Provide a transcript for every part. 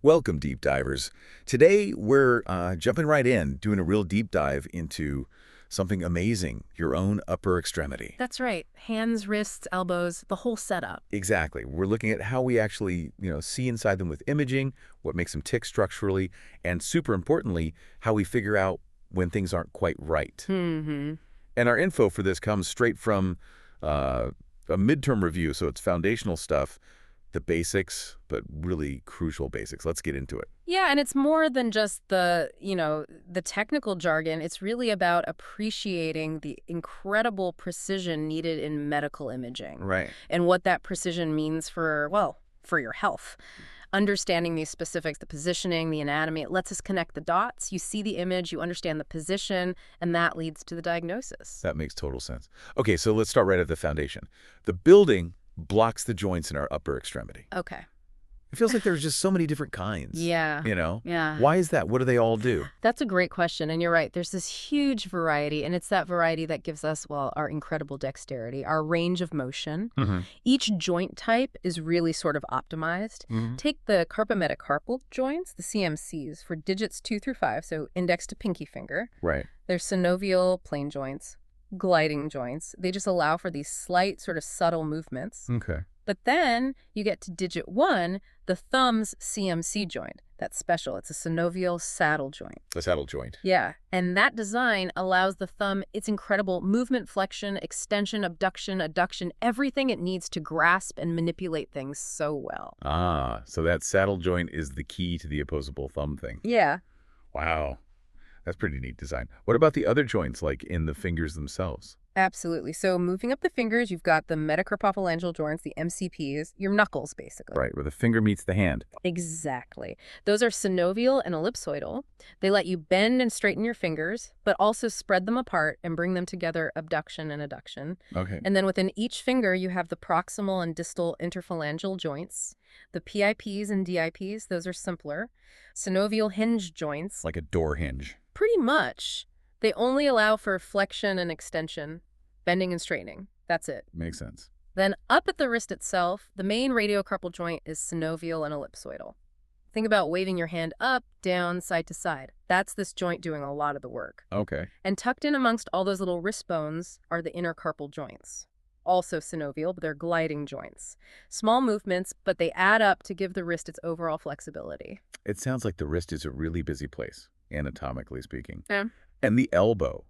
Welcome, deep divers. Today, we're jumping right in, doing a real deep dive into something amazing, your own upper extremity. That's right. Hands, wrists, elbows, the whole setup. Exactly. We're looking at how we actually, see inside them with imaging, what makes them tick structurally, and super importantly, how we figure out when things aren't quite right. Mm-hmm. And our info for this comes straight from a midterm review, so it's foundational stuff, the basics, but really crucial basics. Let's get into it. Yeah, and it's more than just the technical jargon. It's really about appreciating the incredible precision needed in medical imaging Right. and what that precision means for your health. Understanding these specifics, the positioning, the anatomy, it lets us connect the dots. You see the image, you understand the position, and that leads to the diagnosis. That makes total sense. Okay, so let's start right at the foundation. The building blocks the joints in our upper extremity. Okay. It feels like there's just so many different kinds. Yeah. You know? Yeah. Why is that? What do they all do? That's a great question, and you're right. There's this huge variety, and it's that variety that gives us, our incredible dexterity, our range of motion. Mm-hmm. Each joint type is really sort of optimized. Mm-hmm. Take the carpometacarpal joints, the CMCs, for digits 2 through 5, so index to pinky finger. Right. There's synovial plane joints, gliding joints. They just allow for these slight, sort of subtle movements. Okay. But then you get to digit 1, the thumb's CMC joint. That's special. It's a synovial saddle joint. The saddle joint. Yeah, and that design allows the thumb its incredible movement, flexion, extension, abduction, adduction, everything it needs to grasp and manipulate things so well. Ah, so that saddle joint is the key to the opposable thumb thing. Yeah. Wow. That's pretty neat design. What about the other joints, like in the fingers themselves? Absolutely. So moving up the fingers, you've got the metacarpophalangeal joints, the MCPs, your knuckles, basically. Right, where the finger meets the hand. Exactly. Those are synovial and ellipsoidal. They let you bend and straighten your fingers, but also spread them apart and bring them together, abduction and adduction. Okay. And then within each finger, you have the proximal and distal interphalangeal joints. The PIPs and DIPs, those are simpler. Synovial hinge joints. Like a door hinge. Pretty much. They only allow for flexion and extension, bending and straightening. That's it. Makes sense. Then up at the wrist itself, the main radiocarpal joint is synovial and ellipsoidal. Think about waving your hand up, down, side to side. That's this joint doing a lot of the work. Okay. And tucked in amongst all those little wrist bones are the intercarpal joints. Also synovial, but they're gliding joints. Small movements, but they add up to give the wrist its overall flexibility. It sounds like the wrist is a really busy place, anatomically speaking. Yeah. And the elbow.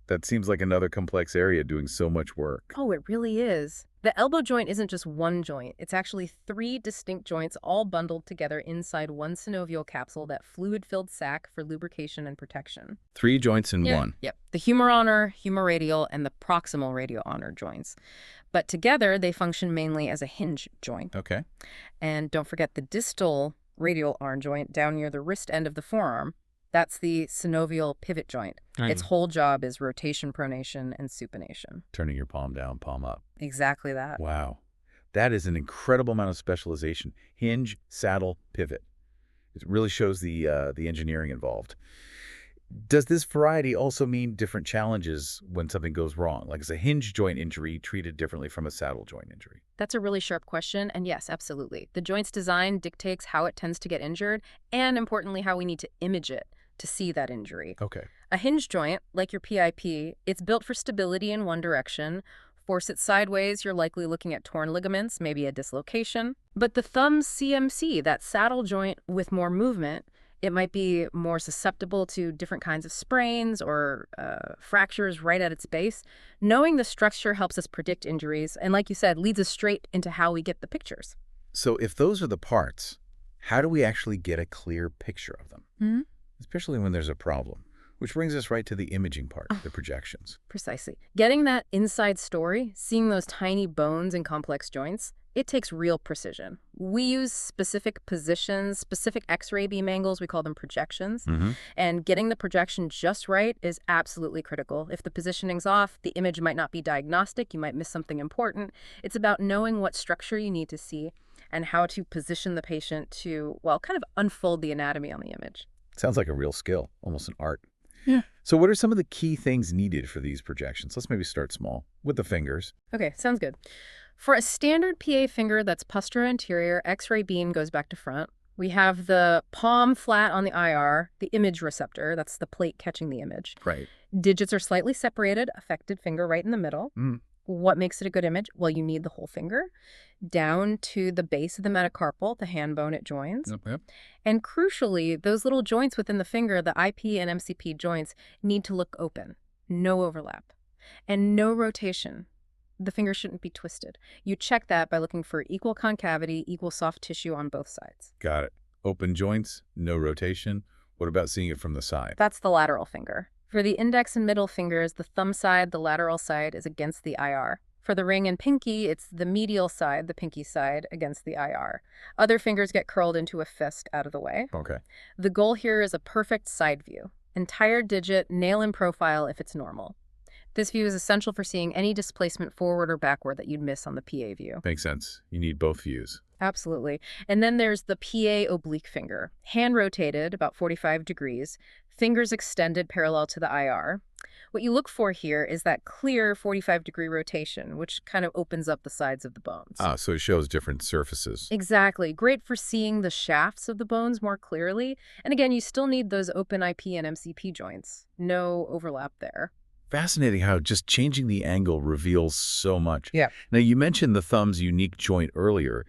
That seems like another complex area doing so much work. Oh, it really is. The elbow joint isn't just one joint. It's actually 3 distinct joints all bundled together inside one synovial capsule, that fluid-filled sac for lubrication and protection. 3 joints in one. Yep. The humor honor, humoradial, and the proximal radio honor joints. But together, they function mainly as a hinge joint. Okay. And don't forget the distal radial arm joint down near the wrist end of the forearm. That's the synovial pivot joint. Its whole job is rotation, pronation, and supination. Turning your palm down, palm up. Exactly that. Wow. That is an incredible amount of specialization. Hinge, saddle, pivot. It really shows the engineering involved. Does this variety also mean different challenges when something goes wrong? Like, is a hinge joint injury treated differently from a saddle joint injury? That's a really sharp question, and yes, absolutely. The joint's design dictates how it tends to get injured, and importantly, how we need to image it to see that injury. Okay. A hinge joint, like your PIP, it's built for stability in one direction. Force it sideways, you're likely looking at torn ligaments, maybe a dislocation. But the thumb's CMC, that saddle joint with more movement, it might be more susceptible to different kinds of sprains or fractures right at its base. Knowing the structure helps us predict injuries, and like you said, leads us straight into how we get the pictures. So if those are the parts, how do we actually get a clear picture of them? Mm-hmm. Especially when there's a problem, which brings us right to the imaging part, the projections. Precisely. Getting that inside story, seeing those tiny bones and complex joints, it takes real precision. We use specific positions, specific X-ray beam angles, we call them projections, and getting the projection just right is absolutely critical. If the positioning's off, the image might not be diagnostic, you might miss something important. It's about knowing what structure you need to see and how to position the patient to, kind of unfold the anatomy on the image. Sounds like a real skill, almost an art. Yeah. So what are some of the key things needed for these projections? Let's maybe start small with the fingers. Okay, sounds good. For a standard PA finger that's posterior anterior, X-ray beam goes back to front. We have the palm flat on the IR, the image receptor, that's the plate catching the image. Right. Digits are slightly separated, affected finger right in the middle. Mm. What makes it a good image? Well, you need the whole finger down to the base of the metacarpal, the hand bone it joins. Yep. And crucially, those little joints within the finger, the IP and MCP joints, need to look open. No overlap. And no rotation. The finger shouldn't be twisted. You check that by looking for equal concavity, equal soft tissue on both sides. Got it. Open joints, no rotation. What about seeing it from the side? That's the lateral finger. For the index and middle fingers, the thumb side, the lateral side, is against the IR. For the ring and pinky, it's the medial side, the pinky side, against the IR. Other fingers get curled into a fist out of the way. Okay. The goal here is a perfect side view. Entire digit, nail in profile if it's normal. This view is essential for seeing any displacement forward or backward that you'd miss on the PA view. Makes sense. You need both views. Absolutely. And then there's the PA oblique finger. Hand rotated about 45 degrees, fingers extended parallel to the IR. What you look for here is that clear 45-degree rotation, which kind of opens up the sides of the bones. Ah, so it shows different surfaces. Exactly. Great for seeing the shafts of the bones more clearly. And again, you still need those open IP and MCP joints. No overlap there. Fascinating how just changing the angle reveals so much. Yeah. Now, you mentioned the thumb's unique joint earlier.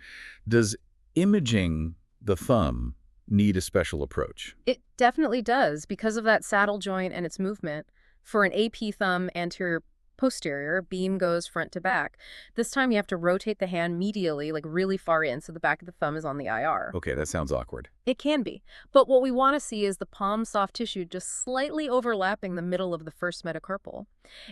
Does imaging the thumb need a special approach? It definitely does because of that saddle joint and its movement. For an AP thumb anterior-posterior, beam goes front to back. This time you have to rotate the hand medially, like really far in, so the back of the thumb is on the IR. Okay, that sounds awkward. It can be. But what we want to see is the palm soft tissue just slightly overlapping the middle of the first metacarpal.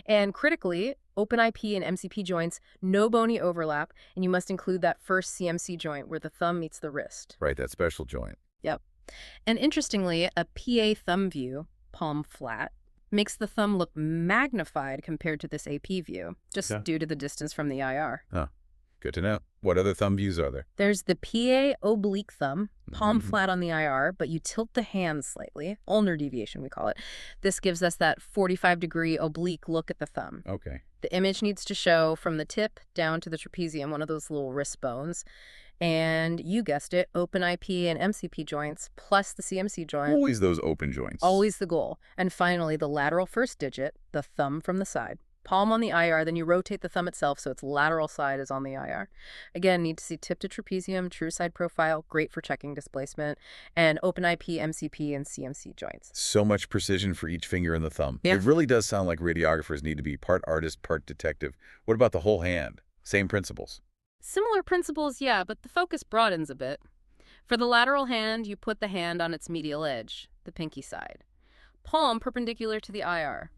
And critically, open IP and MCP joints, no bony overlap, and you must include that first CMC joint where the thumb meets the wrist. Right, that special joint. Yep. And interestingly, a PA thumb view, palm flat, makes the thumb look magnified compared to this AP view, just due to the distance from the IR. Oh, good to know. What other thumb views are there? There's the PA oblique thumb, palm flat on the IR, but you tilt the hand slightly, ulnar deviation we call it. This gives us that 45-degree oblique look at the thumb. Okay. The image needs to show from the tip down to the trapezium, one of those little wrist bones. And you guessed it, open IP and MCP joints plus the CMC joint. Always those open joints. Always the goal. And finally, the lateral first digit, the thumb from the side. Palm on the IR, then you rotate the thumb itself so its lateral side is on the IR. Again, need to see tip to trapezium, true side profile, great for checking displacement, and open IP, MCP, and CMC joints. So much precision for each finger in the thumb. Yeah. It really does sound like radiographers need to be part artist, part detective. What about the whole hand? Same principles. Similar principles, yeah, but the focus broadens a bit. For the lateral hand, you put the hand on its medial edge, the pinky side. Palm perpendicular to the IR.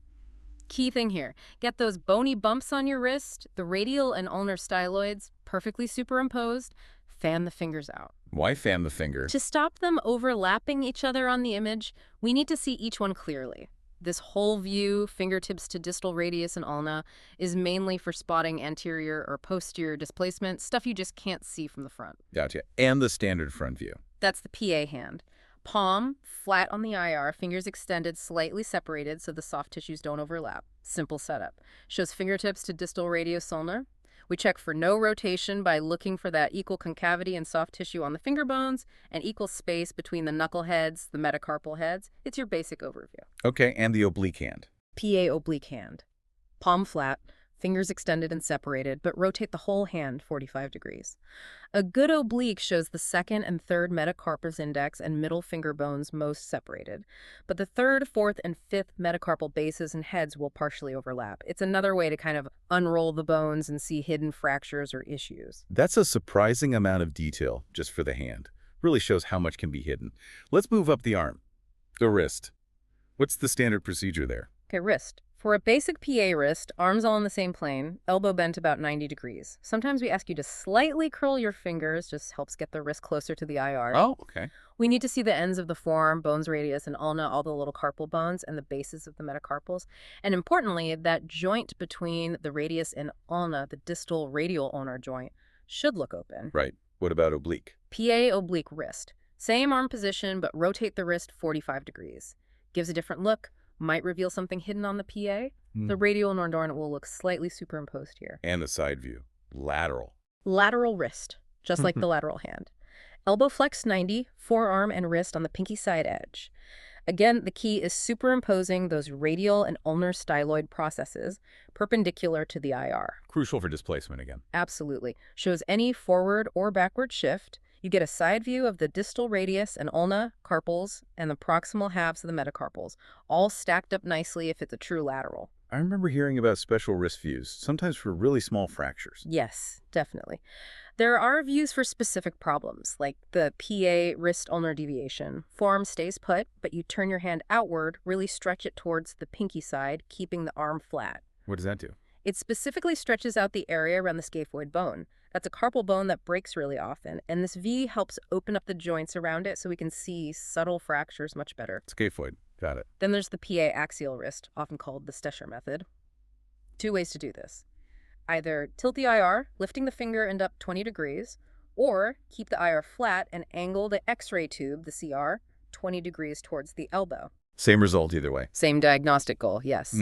Key thing here, get those bony bumps on your wrist, the radial and ulnar styloids, perfectly superimposed, fan the fingers out. Why fan the finger? To stop them overlapping each other on the image, we need to see each one clearly. This whole view, fingertips to distal radius and ulna, is mainly for spotting anterior or posterior displacement, stuff you just can't see from the front. Gotcha. And the standard front view. That's the PA hand. Palm, flat on the IR, fingers extended, slightly separated so the soft tissues don't overlap. Simple setup. Shows fingertips to distal radius ulnar. We check for no rotation by looking for that equal concavity and soft tissue on the finger bones and equal space between the knuckle heads, the metacarpal heads. It's your basic overview. Okay, and the oblique hand. PA oblique hand. Palm flat, fingers extended and separated, but rotate the whole hand 45 degrees. A good oblique shows the second and third metacarpals index and middle finger bones most separated, but the third, fourth, and fifth metacarpal bases and heads will partially overlap. It's another way to kind of unroll the bones and see hidden fractures or issues. That's a surprising amount of detail just for the hand. Really shows how much can be hidden. Let's move up the arm. The wrist. What's the standard procedure there? Okay, wrist. For a basic PA wrist, arms all in the same plane, elbow bent about 90 degrees. Sometimes we ask you to slightly curl your fingers, just helps get the wrist closer to the IR. Oh, okay. We need to see the ends of the forearm, bones radius, and ulna, all the little carpal bones, and the bases of the metacarpals. And importantly, that joint between the radius and ulna, the distal radial ulnar joint, should look open. Right. What about oblique? PA oblique wrist. Same arm position, but rotate the wrist 45 degrees. Gives a different look. Might reveal something hidden on the PA. The radial and ornament will look slightly superimposed here. And the side view. Lateral. Lateral wrist, just like the lateral hand. Elbow flex 90, forearm and wrist on the pinky side edge. Again, the key is superimposing those radial and ulnar styloid processes perpendicular to the IR. Crucial for displacement again. Absolutely. Shows any forward or backward shift. You get a side view of the distal radius and ulna, carpals, and the proximal halves of the metacarpals, all stacked up nicely if it's a true lateral. I remember hearing about special wrist views, sometimes for really small fractures. Yes, definitely. There are views for specific problems, like the PA wrist ulnar deviation. Forearm stays put, but you turn your hand outward, really stretch it towards the pinky side, keeping the arm flat. What does that do? It specifically stretches out the area around the scaphoid bone. That's a carpal bone that breaks really often, and this V helps open up the joints around it so we can see subtle fractures much better. Scaphoid. Got it. Then there's the PA axial wrist, often called the Stecher method. 2 ways to do this. Either tilt the IR, lifting the finger end up 20 degrees, or keep the IR flat and angle the X-ray tube, the CR, 20 degrees towards the elbow. Same result either way. Same diagnostic goal, yes.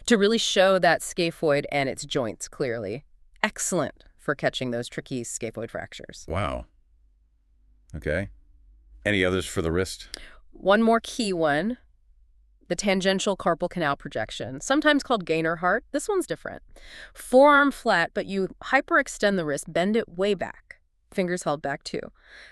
To really show that scaphoid and its joints clearly. Excellent for catching those tricky scaphoid fractures. Wow. Okay. Any others for the wrist? One more key one. The tangential carpal canal projection, sometimes called gainer heart. This one's different. Forearm flat, but you hyperextend the wrist, bend it way back. Fingers held back too.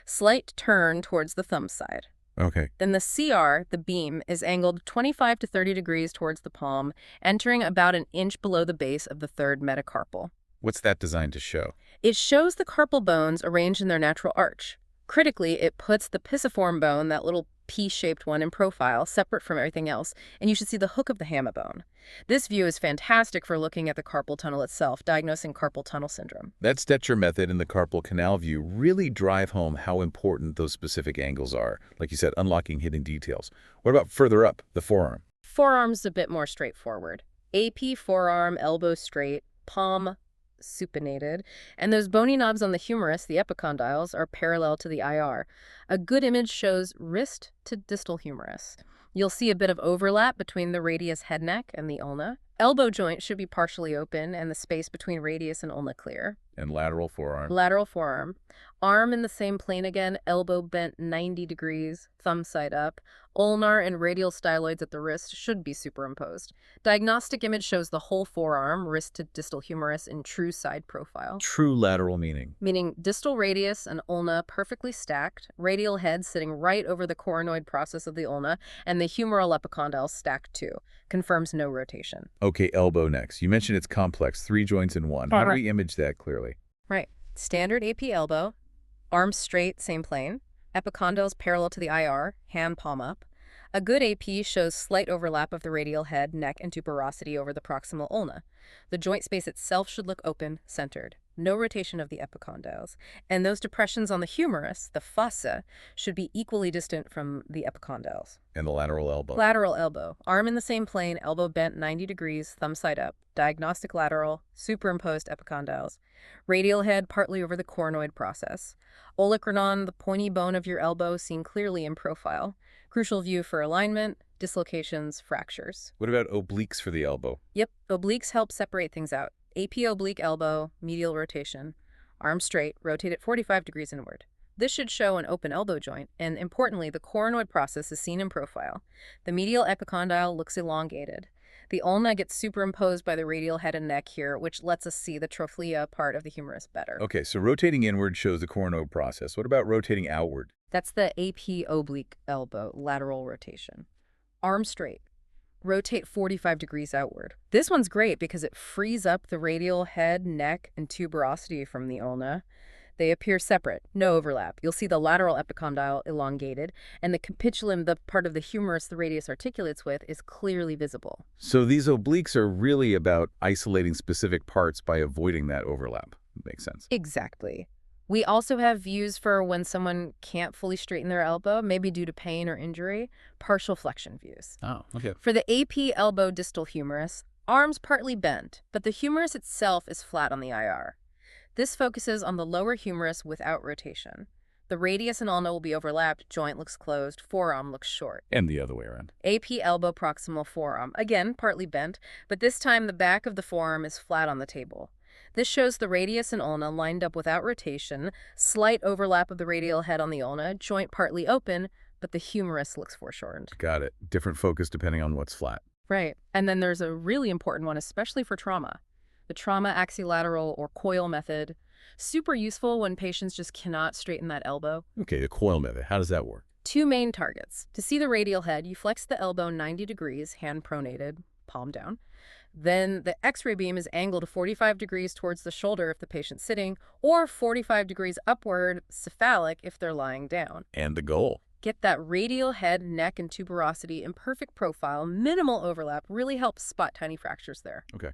Slight turn towards the thumb side. Okay. Then the CR, the beam, is angled 25 to 30 degrees towards the palm, entering about an inch below the base of the third metacarpal. What's that designed to show? It shows the carpal bones arranged in their natural arch. Critically, it puts the pisiform bone, that little P-shaped one, in profile, separate from everything else, and you should see the hook of the hammer bone. This view is fantastic for looking at the carpal tunnel itself, diagnosing carpal tunnel syndrome. That Stecher method and the carpal canal view really drive home how important those specific angles are. Like you said, unlocking hidden details. What about further up, the forearm? Forearm's a bit more straightforward. AP forearm, elbow straight, palm supinated, and those bony knobs on the humerus, the epicondyles, are parallel to the IR. A good image shows wrist to distal humerus. You'll see a bit of overlap between the radius head neck and the ulna. Elbow joint should be partially open and the space between radius and ulna clear. And lateral forearm. Lateral forearm. Arm in the same plane again, elbow bent 90 degrees, thumb side up. Ulnar and radial styloids at the wrist should be superimposed. Diagnostic image shows the whole forearm, wrist to distal humerus in true side profile. True lateral meaning. Meaning distal radius and ulna perfectly stacked, radial head sitting right over the coronoid process of the ulna, and the humeral epicondyles stacked too. Confirms no rotation. Okay, elbow next. You mentioned it's complex, 3 joints in one. How do we image that clearly? Right. Standard AP elbow, arms straight, same plane, epicondyles parallel to the IR, hand palm up. A good AP shows slight overlap of the radial head, neck, and tuberosity over the proximal ulna. The joint space itself should look open, centered. No rotation of the epicondyles. And those depressions on the humerus, the fossa, should be equally distant from the epicondyles. And the lateral elbow. Lateral elbow. Arm in the same plane, elbow bent 90 degrees, thumb side up. Diagnostic lateral, superimposed epicondyles. Radial head partly over the coronoid process. Olecranon, the pointy bone of your elbow, seen clearly in profile. Crucial view for alignment, dislocations, fractures. What about obliques for the elbow? Yep, obliques help separate things out. AP oblique elbow, medial rotation. Arm straight, rotate at 45 degrees inward. This should show an open elbow joint, and importantly, the coronoid process is seen in profile. The medial epicondyle looks elongated. The ulna gets superimposed by the radial head and neck here, which lets us see the trochlea part of the humerus better. Okay, so rotating inward shows the coronoid process. What about rotating outward? That's the AP oblique elbow, lateral rotation. Arm straight. Rotate 45 degrees outward. This one's great because it frees up the radial head, neck, and tuberosity from the ulna. They appear separate, no overlap. You'll see the lateral epicondyle elongated, and the capitulum, the part of the humerus the radius articulates with, is clearly visible. So these obliques are really about isolating specific parts by avoiding that overlap. Makes sense. Exactly. We also have views for when someone can't fully straighten their elbow, maybe due to pain or injury, partial flexion views. Oh, okay. For the AP elbow distal humerus, arms partly bent, but the humerus itself is flat on the IR. This focuses on the lower humerus without rotation. The radius and ulna will be overlapped, joint looks closed, forearm looks short. And the other way around. AP elbow proximal forearm, again partly bent, but this time the back of the forearm is flat on the table. This shows the radius and ulna lined up without rotation, slight overlap of the radial head on the ulna, joint partly open, but the humerus looks foreshortened. Got it. Different focus depending on what's flat. Right. And then there's a really important one, especially for trauma. The trauma axilateral or coil method. Super useful when patients just cannot straighten that elbow. Okay, the coil method. How does that work? Two main targets. To see the radial head, you flex the elbow 90 degrees, hand pronated, palm down. Then the X-ray beam is angled 45 degrees towards the shoulder if the patient's sitting, or 45 degrees upward, cephalic, if they're lying down. And the goal? Get that radial head, neck, and tuberosity in perfect profile. Minimal overlap really helps spot tiny fractures there. Okay.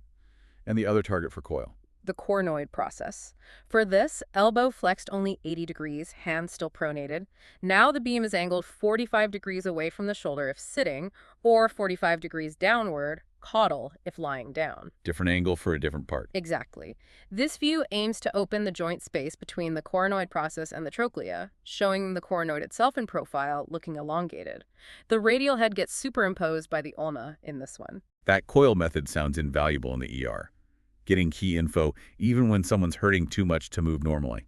And the other target for coil? The coronoid process. For this, elbow flexed only 80 degrees, hand still pronated. Now the beam is angled 45 degrees away from the shoulder if sitting, or 45 degrees downward, caudal, if lying down. Different angle for a different part. Exactly. This view aims to open the joint space between the coronoid process and the trochlea, showing the coronoid itself in profile, looking elongated. The radial head gets superimposed by the ulna in this one. That coil method sounds invaluable in the ER. Getting key info even when someone's hurting too much to move normally.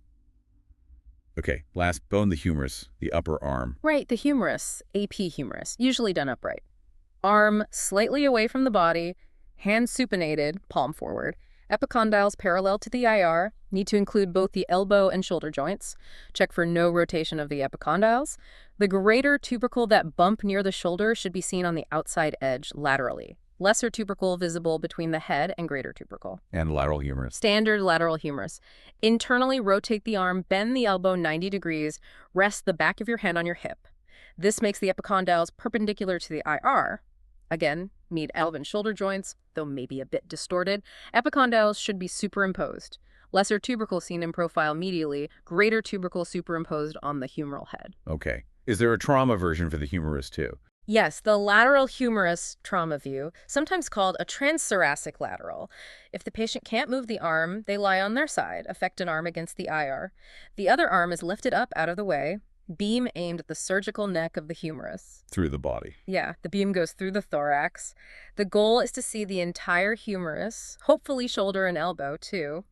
Okay, last bone, the humerus, the upper arm. Right, the humerus, AP humerus, usually done upright. Arm slightly away from the body, hand supinated, palm forward. Epicondyles parallel to the IR, need to include both the elbow and shoulder joints. Check for no rotation of the epicondyles. The greater tubercle, that bump near the shoulder, should be seen on the outside edge laterally. Lesser tubercle visible between the head and greater tubercle. And lateral humerus. Standard lateral humerus. Internally rotate the arm, bend the elbow 90 degrees, rest the back of your hand on your hip. This makes the epicondyles perpendicular to the IR. Again, meet elbow and shoulder joints, though maybe a bit distorted. Epicondyles should be superimposed. Lesser tubercle seen in profile medially, greater tubercle superimposed on the humeral head. Okay. Is there a trauma version for the humerus too? Yes, the lateral humerus trauma view, sometimes called a transthoracic lateral. If the patient can't move the arm, they lie on their side, affect an arm against the IR. The other arm is lifted up out of the way, beam aimed at the surgical neck of the humerus. Through the body. Yeah, the beam goes through the thorax. The goal is to see the entire humerus, hopefully shoulder and elbow too.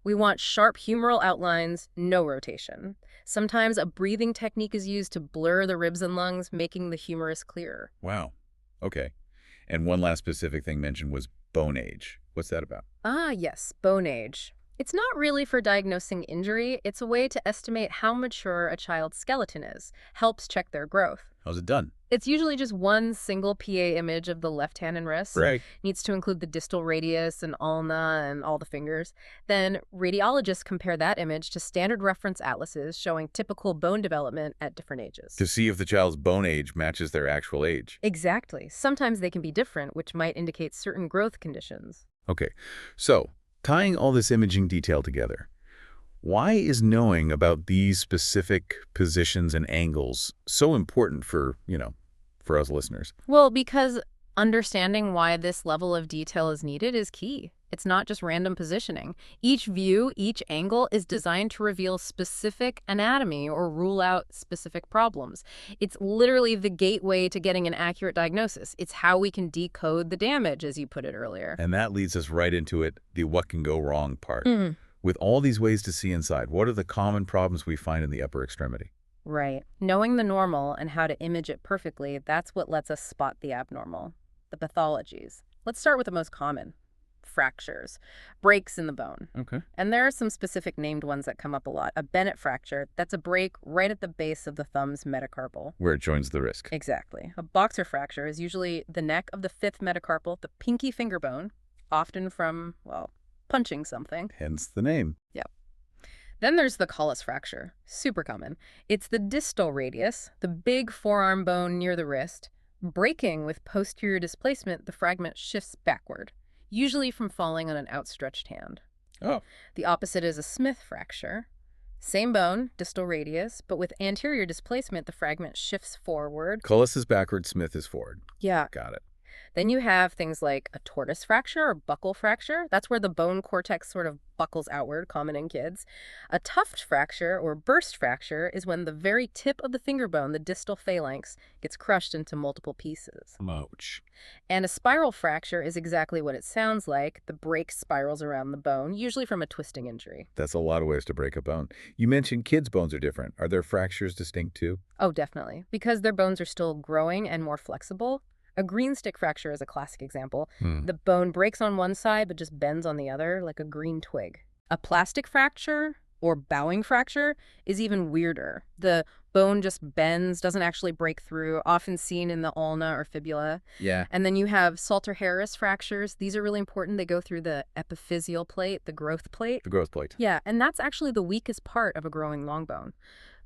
We want sharp humeral outlines, no rotation. Sometimes a breathing technique is used to blur the ribs and lungs, making the humerus clearer. Wow. Okay. And one last specific thing mentioned was bone age. What's that about? Ah, yes, bone age. It's not really for diagnosing injury. It's a way to estimate how mature a child's skeleton is. Helps check their growth. How's it done? It's usually just one single PA image of the left hand and wrist. Right. Needs to include the distal radius and ulna and all the fingers. Then radiologists compare that image to standard reference atlases showing typical bone development at different ages. To see if the child's bone age matches their actual age. Exactly. Sometimes they can be different, which might indicate certain growth conditions. Okay. So, tying all this imaging detail together, why is knowing about these specific positions and angles so important for, for us listeners? Well, because understanding why this level of detail is needed is key. It's not just random positioning. Each view, each angle is designed to reveal specific anatomy or rule out specific problems. It's literally the gateway to getting an accurate diagnosis. It's how we can decode the damage, as you put it earlier. And that leads us right into it, the what can go wrong part. With all these ways to see inside, what are the common problems we find in the upper extremity? Right. Knowing the normal and how to image it perfectly, that's what lets us spot the abnormal, the pathologies. Let's start with the most common. Fractures, breaks in the bone. Okay. And there are some specific named ones that come up a lot. A Bennett fracture, that's a break right at the base of the thumb's metacarpal. Where it joins the wrist. Exactly. A boxer fracture is usually the neck of the fifth metacarpal, the pinky finger bone, often from, punching something. Hence the name. Yep. Then there's the Colles fracture, super common. It's the distal radius, the big forearm bone near the wrist. Breaking with posterior displacement, the fragment shifts backward, usually from falling on an outstretched hand. Oh. The opposite is a Smith fracture. Same bone, distal radius, but with anterior displacement, the fragment shifts forward. Colles is backward, Smith is forward. Yeah. Got it. Then you have things like a tortoise fracture or buckle fracture. That's where the bone cortex sort of buckles outward, common in kids. A tuft fracture or burst fracture is when the very tip of the finger bone, the distal phalanx, gets crushed into multiple pieces. Ouch. And a spiral fracture is exactly what it sounds like. The break spirals around the bone, usually from a twisting injury. That's a lot of ways to break a bone. You mentioned kids' bones are different. Are their fractures distinct too? Oh, definitely. Because their bones are still growing and more flexible. A green stick fracture is a classic example. Hmm. The bone breaks on one side but just bends on the other, like a green twig. A plastic fracture or bowing fracture is even weirder. The bone just bends, doesn't actually break through, often seen in the ulna or fibula. Yeah. And then you have Salter-Harris fractures. These are really important. They go through the epiphyseal plate, the growth plate. The growth plate. Yeah, and that's actually the weakest part of a growing long bone.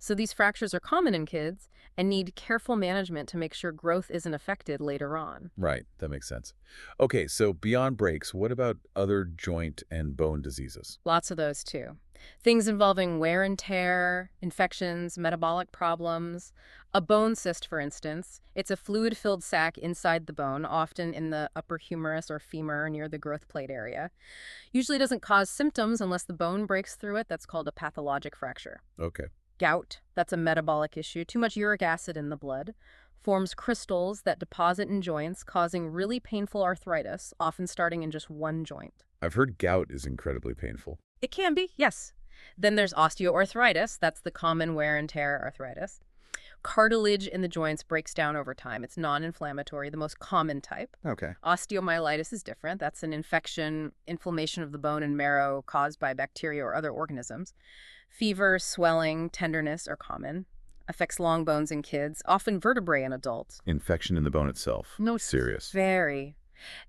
So these fractures are common in kids and need careful management to make sure growth isn't affected later on. Right. That makes sense. Okay, so beyond breaks, what about other joint and bone diseases? Lots of those too. Things involving wear and tear, infections, metabolic problems. A bone cyst, for instance, it's a fluid-filled sac inside the bone, often in the upper humerus or femur near the growth plate area. Usually doesn't cause symptoms unless the bone breaks through it. That's called a pathologic fracture. Okay. Gout, that's a metabolic issue. Too much uric acid in the blood forms crystals that deposit in joints, causing really painful arthritis, often starting in just one joint. I've heard gout is incredibly painful. It can be, yes. Then there's osteoarthritis. That's the common wear and tear arthritis. Cartilage in the joints breaks down over time. It's non-inflammatory, the most common type. Okay. Osteomyelitis is different. That's an inflammation of the bone and marrow caused by bacteria or other organisms. Fever, swelling, tenderness are common. Affects long bones in kids, often vertebrae in adults. Infection in the bone itself. No, Serious. very.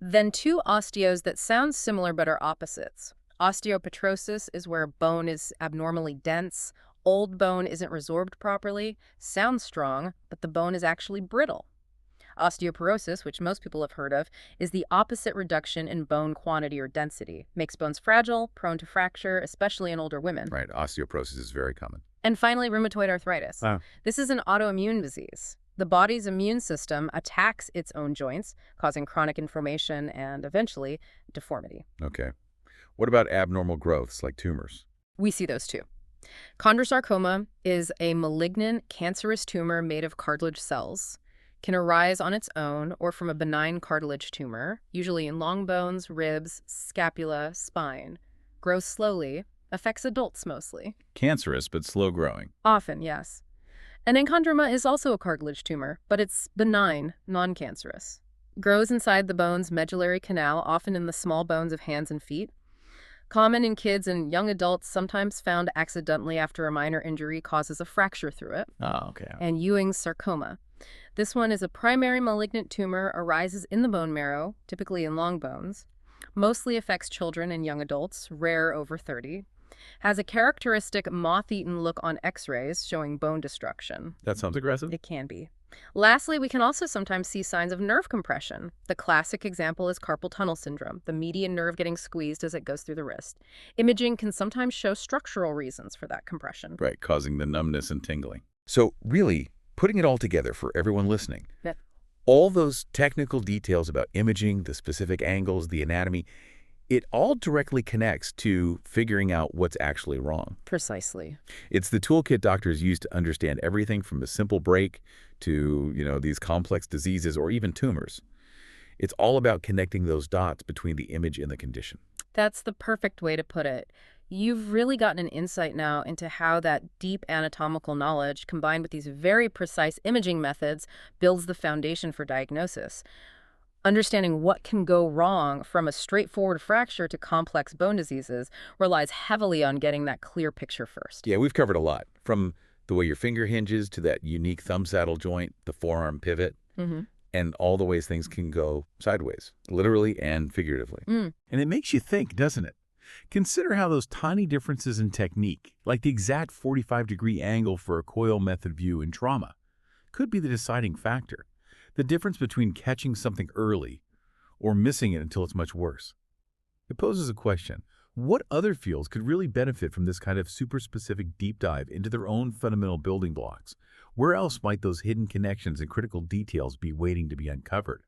Then two osteos that sound similar but are opposites. Osteopetrosis is where bone is abnormally dense. Old bone isn't resorbed properly, sounds strong, but the bone is actually brittle. Osteoporosis, which most people have heard of, is the opposite reduction in bone quantity or density. Makes bones fragile, prone to fracture, especially in older women. Right. Osteoporosis is very common. And finally, rheumatoid arthritis. Wow. This is an autoimmune disease. The body's immune system attacks its own joints, causing chronic inflammation and, eventually, deformity. Okay. What about abnormal growths like tumors? We see those too. Chondrosarcoma is a malignant, cancerous tumor made of cartilage cells. Can arise on its own or from a benign cartilage tumor, usually in long bones, ribs, scapula, spine. Grows slowly, affects adults mostly. Cancerous, but slow growing. Often, yes. And enchondroma is also a cartilage tumor, but it's benign, non-cancerous. Grows inside the bone's medullary canal, often in the small bones of hands and feet. Common in kids and young adults, sometimes found accidentally after a minor injury causes a fracture through it. Oh, okay. And Ewing's sarcoma. This one is a primary malignant tumor, arises in the bone marrow, typically in long bones. Mostly affects children and young adults, rare over 30. Has a characteristic moth-eaten look on x-rays, showing bone destruction. That sounds aggressive. It can be. Lastly, we can also sometimes see signs of nerve compression. The classic example is carpal tunnel syndrome, the median nerve getting squeezed as it goes through the wrist. Imaging can sometimes show structural reasons for that compression. Right, causing the numbness and tingling. So really, putting it all together for everyone listening, That- all those technical details about imaging, the specific angles, the anatomy, it all directly connects to figuring out what's actually wrong. Precisely. It's the toolkit doctors use to understand everything from a simple break to, these complex diseases or even tumors. It's all about connecting those dots between the image and the condition. That's the perfect way to put it. You've really gotten an insight now into how that deep anatomical knowledge, combined with these very precise imaging methods, builds the foundation for diagnosis. Understanding what can go wrong from a straightforward fracture to complex bone diseases relies heavily on getting that clear picture first. Yeah, we've covered a lot, from the way your finger hinges to that unique thumb saddle joint, the forearm pivot, and all the ways things can go sideways, literally and figuratively. Mm. And it makes you think, doesn't it? Consider how those tiny differences in technique, like the exact 45-degree angle for a coil method view in trauma, could be the deciding factor. The difference between catching something early or missing it until it's much worse. It poses a question. What other fields could really benefit from this kind of super-specific deep dive into their own fundamental building blocks? Where else might those hidden connections and critical details be waiting to be uncovered?